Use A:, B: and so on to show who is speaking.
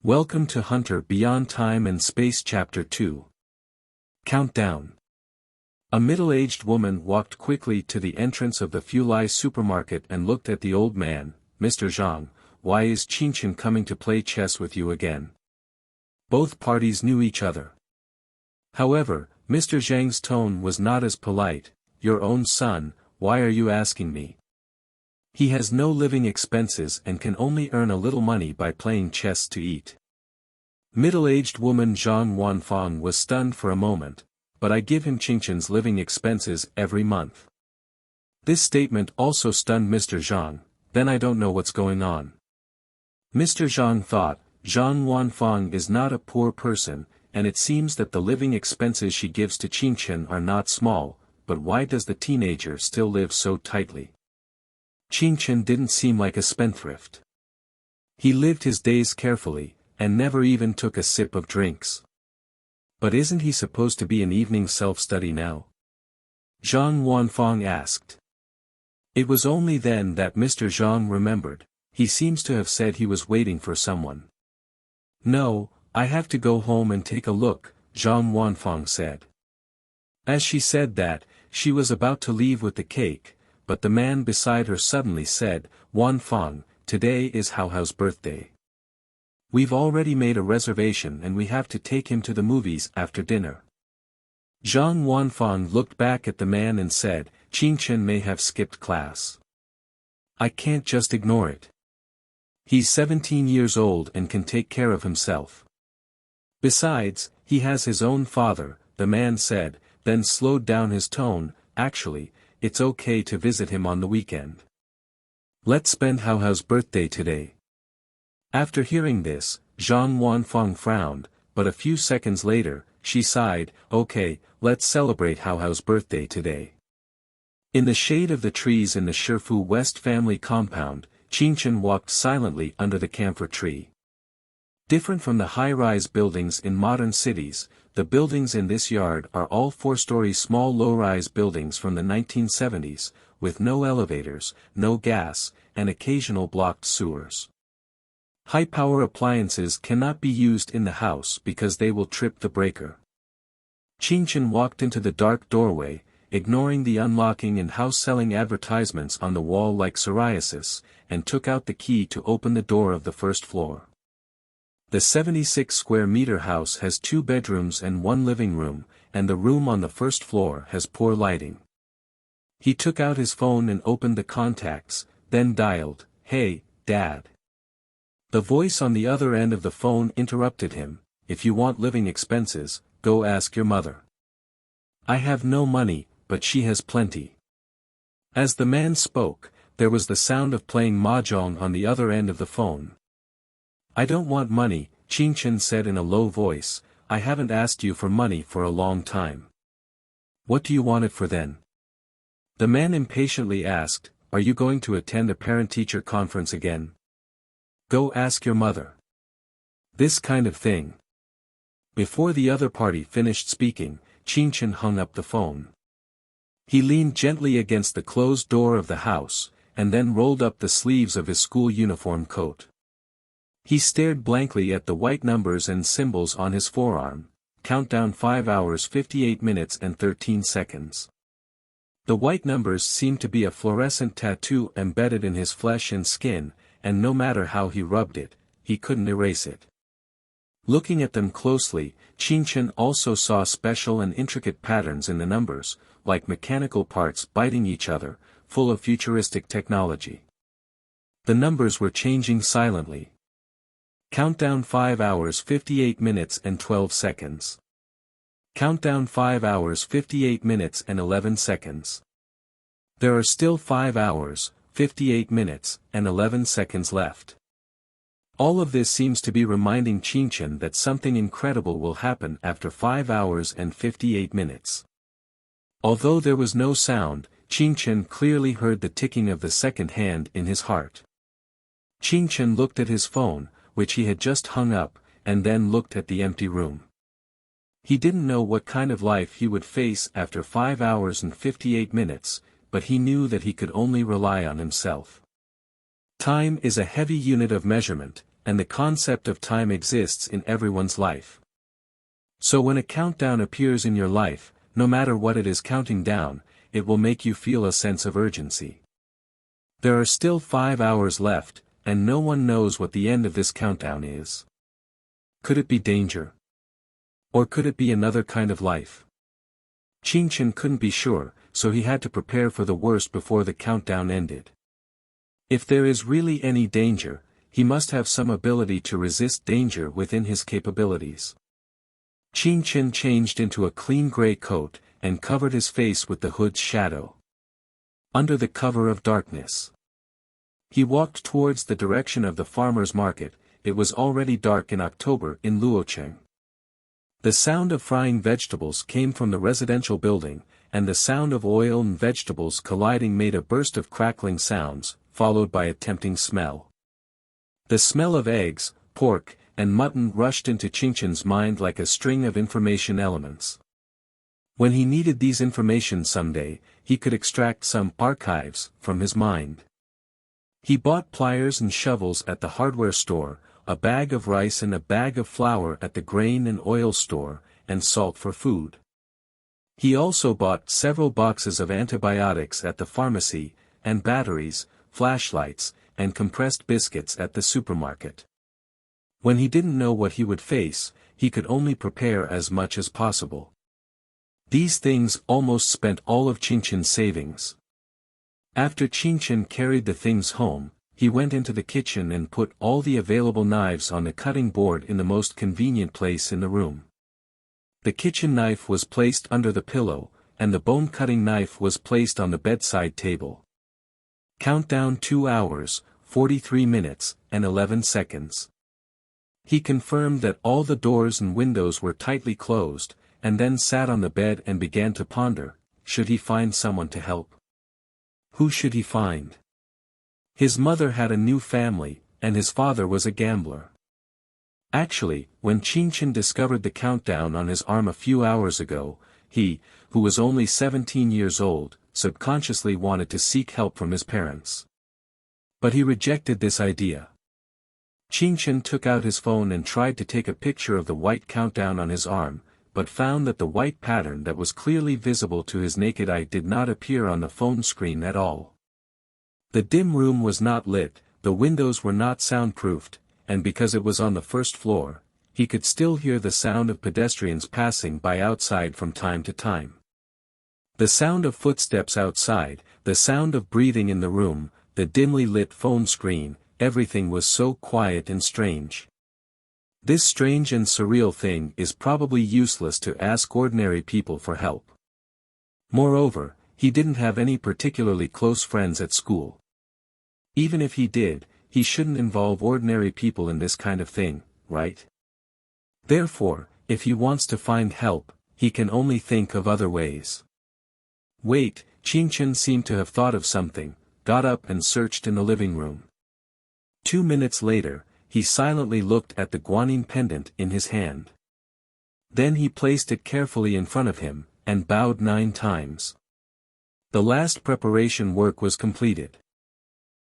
A: Welcome to Hunter Beyond Time and Space Chapter 2. Countdown. A middle-aged woman walked quickly to the entrance of the Fulai supermarket and looked at the old man. Mr. Zhang, why is Qinchin coming to play chess with you again? Both parties knew each other. However, Mr. Zhang's tone was not as polite. Your own son, why are you asking me? He has no living expenses and can only earn a little money by playing chess to eat. Middle-aged woman Zhang Wanfang was stunned for a moment, but I give him Qinchin's living expenses every month. This statement also stunned Mr. Zhang. Then I don't know what's going on. Mr. Zhang thought, Zhang Wanfang is not a poor person, and it seems that the living expenses she gives to Qinchin are not small, but why does the teenager still live so tightly? Qinchin didn't seem like a spendthrift. He lived his days carefully, and never even took a sip of drinks. But isn't he supposed to be an evening self-study now? Zhang Wanfang asked. It was only then that Mr. Zhang remembered. He seems to have said he was waiting for someone. No, I have to go home and take a look, Zhang Wanfang said. As she said that, she was about to leave with the cake, but the man beside her suddenly said, Wanfang, today is Haohao's birthday. We've already made a reservation and we have to take him to the movies after dinner. Zhang Wanfang looked back at the man and said, Qinchin may have skipped class. I can't just ignore it. He's 17 years old and can take care of himself. Besides, he has his own father, the man said, then slowed down his tone. Actually, it's okay to visit him on the weekend. Let's spend Haohao's birthday today. After hearing this, Zhang Wanfang frowned, but a few seconds later, she sighed, okay, let's celebrate Haohao's birthday today. In the shade of the trees in the Shifu West family compound, Qinchin walked silently under the camphor tree. Different from the high-rise buildings in modern cities, the buildings in this yard are all four-story small low-rise buildings from the 1970s, with no elevators, no gas, and occasional blocked sewers. High-power appliances cannot be used in the house because they will trip the breaker. Qinchin walked into the dark doorway, ignoring the unlocking and house-selling advertisements on the wall like psoriasis, and took out the key to open the door of the first floor. The 76-square-meter house has 2 bedrooms and 1 living room, and the room on the first floor has poor lighting. He took out his phone and opened the contacts, then dialed, Hey, Dad. The voice on the other end of the phone interrupted him, If you want living expenses, go ask your mother. I have no money, but she has plenty. As the man spoke, there was the sound of playing mahjong on the other end of the phone. I don't want money, Qinchin said in a low voice, I haven't asked you for money for a long time. What do you want it for then? The man impatiently asked, Are you going to attend a parent-teacher conference again? Go ask your mother. This kind of thing. Before the other party finished speaking, Qinchin hung up the phone. He leaned gently against the closed door of the house, and then rolled up the sleeves of his school uniform coat. He stared blankly at the white numbers and symbols on his forearm. Countdown 5 hours 58 minutes and 13 seconds. The white numbers seemed to be a fluorescent tattoo embedded in his flesh and skin, and no matter how he rubbed it, he couldn't erase it. Looking at them closely, Qinchin also saw special and intricate patterns in the numbers, like mechanical parts biting each other, full of futuristic technology. The numbers were changing silently. Countdown 5 hours 58 minutes and 12 seconds. Countdown 5 hours 58 minutes and 11 seconds. There are still 5 hours, 58 minutes, and 11 seconds left. All of this seems to be reminding Qinchin that something incredible will happen after 5 hours and 58 minutes. Although there was no sound, Qinchin clearly heard the ticking of the second hand in his heart. Qinchin looked at his phone, which he had just hung up, and then looked at the empty room. He didn't know what kind of life he would face after 5 hours and 58 minutes, but he knew that he could only rely on himself. Time is a heavy unit of measurement, and the concept of time exists in everyone's life. So when a countdown appears in your life, no matter what it is counting down, it will make you feel a sense of urgency. There are still 5 hours left, and no one knows what the end of this countdown is. Could it be danger? Or could it be another kind of life? Qingchen couldn't be sure, so he had to prepare for the worst before the countdown ended. If there is really any danger, he must have some ability to resist danger within his capabilities. Qingchen changed into a clean gray coat, and covered his face with the hood's shadow. Under the cover of darkness, he walked towards the direction of the farmer's market. It was already dark in October in Luocheng. The sound of frying vegetables came from the residential building, and the sound of oil and vegetables colliding made a burst of crackling sounds, followed by a tempting smell. The smell of eggs, pork, and mutton rushed into Qingchen's mind like a string of information elements. When he needed these information someday, he could extract some archives from his mind. He bought pliers and shovels at the hardware store, a bag of rice and a bag of flour at the grain and oil store, and salt for food. He also bought several boxes of antibiotics at the pharmacy, and batteries, flashlights, and compressed biscuits at the supermarket. When he didn't know what he would face, he could only prepare as much as possible. These things almost spent all of Qingchen's savings. After Qingchen carried the things home, he went into the kitchen and put all the available knives on the cutting board in the most convenient place in the room. The kitchen knife was placed under the pillow, and the bone-cutting knife was placed on the bedside table. Countdown 2 hours, 43 minutes, and 11 seconds. He confirmed that all the doors and windows were tightly closed, and then sat on the bed and began to ponder, should he find someone to help? Who should he find? His mother had a new family, and his father was a gambler. Actually, when Qingchen discovered the countdown on his arm a few hours ago, he, who was only 17 years old, subconsciously wanted to seek help from his parents. But he rejected this idea. Qingchen took out his phone and tried to take a picture of the white countdown on his arm, but found that the white pattern that was clearly visible to his naked eye did not appear on the phone screen at all. The dim room was not lit, the windows were not soundproofed, and because it was on the first floor, he could still hear the sound of pedestrians passing by outside from time to time. The sound of footsteps outside, the sound of breathing in the room, the dimly lit phone screen, everything was so quiet and strange. This strange and surreal thing is probably useless to ask ordinary people for help. Moreover, he didn't have any particularly close friends at school. Even if he did, he shouldn't involve ordinary people in this kind of thing, right? Therefore, if he wants to find help, he can only think of other ways. Wait, Qingchen seemed to have thought of something, got up and searched in the living room. 2 minutes later, he silently looked at the guanyin pendant in his hand. Then he placed it carefully in front of him, and bowed 9 times. The last preparation work was completed.